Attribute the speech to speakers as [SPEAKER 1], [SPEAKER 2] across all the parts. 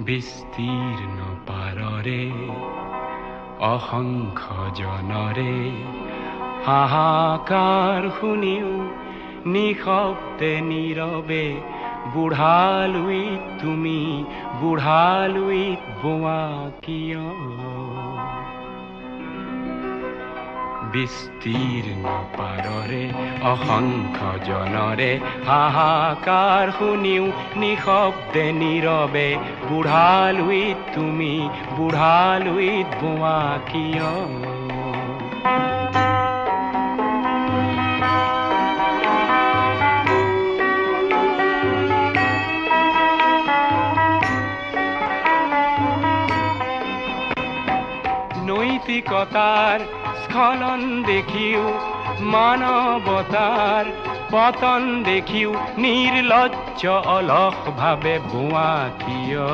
[SPEAKER 1] বিস্তীৰ্ণ পাৰৰে অসংখ্য জনৰে হাহাকাৰ শুনিও নিশব্দে নীৰৱে বুঢ়ালুইত তুমি বুঢ়ালুইত বোৱা কিয়? বিস্তীৰ্ণ পাৰৰে অসংখ্য জনৰে হাহাকাৰ শুনিও নিশব্দে নীৰৱে বুঢ়ালুইত তুমি বুঢ়ালুইত বোৱা কিয়? নৈতিকতাৰ স্খলন দেখিও মানৱতাৰ পতন দেখিও নিৰ্লজ্জ অলস ভাৱে বোৱা কিয়?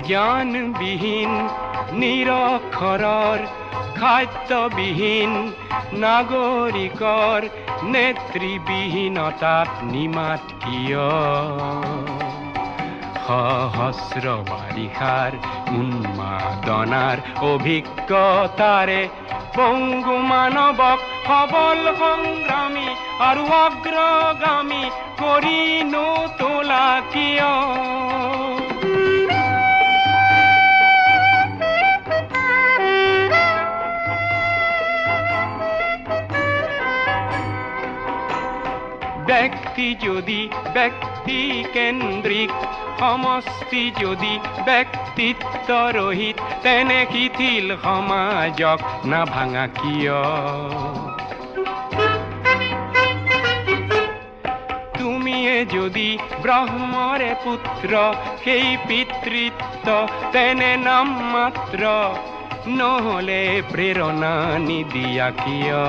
[SPEAKER 1] জ্ঞানবিহীন নিৰক্ষৰৰ খাদ্যবিহীন নাগৰিকৰ নেতৃবিহীনতাত নিমাত কিয়? সহস্ৰ বাৰিষাৰ উন্মাদনাৰ অভিজ্ঞতাৰে পংগু মানৱক সবল সংগ্ৰামী আৰু অগ্ৰগামী কৰি নোতোলা কিয়? ব্যক্তি যদি ব্যক্তি কেন্দ্ৰিক সমষ্টি যদি ব্যক্তিত্ব ৰহিত তেনে শিথিল সমাজক নাভাঙা কিয়? তুমিয়ে যদি ব্ৰহ্মৰে পুত্ৰ সেই পিতৃত্ব তেনে নাম মাত্ৰ নহলে প্ৰেৰণা নিদিয়া কিয়?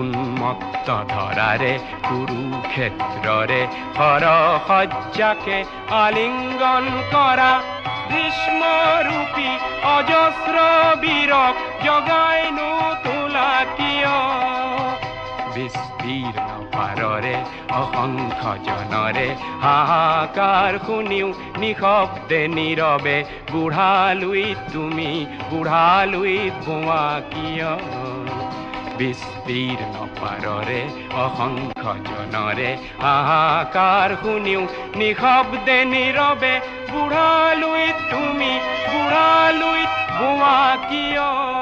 [SPEAKER 1] উন্মত্ত ধৰাৰে কুৰুক্ষেত্ৰৰে হৰসজ্জাকে আলিংগন কৰা ভীষ্মৰূপী অজস্ৰ বীৰক জগাই নোতোলা কিয়? বিস্তীৰ্ণ পাৰৰে অসংখ্য জনৰে হাহাকাৰ শুনিও নিশব্দে নীৰৱে বুঢ়ালুইত তুমি বুঢ়ালুইত বোৱা কিয়? বিস্তীৰ্ণ পাৰৰে অসংখ্য জনৰে হাহাকাৰ শুনিও নিশব্দে নীৰৱে বুঢ়ালুইত তুমি বুঢ়ালুইত বোৱা কিয়?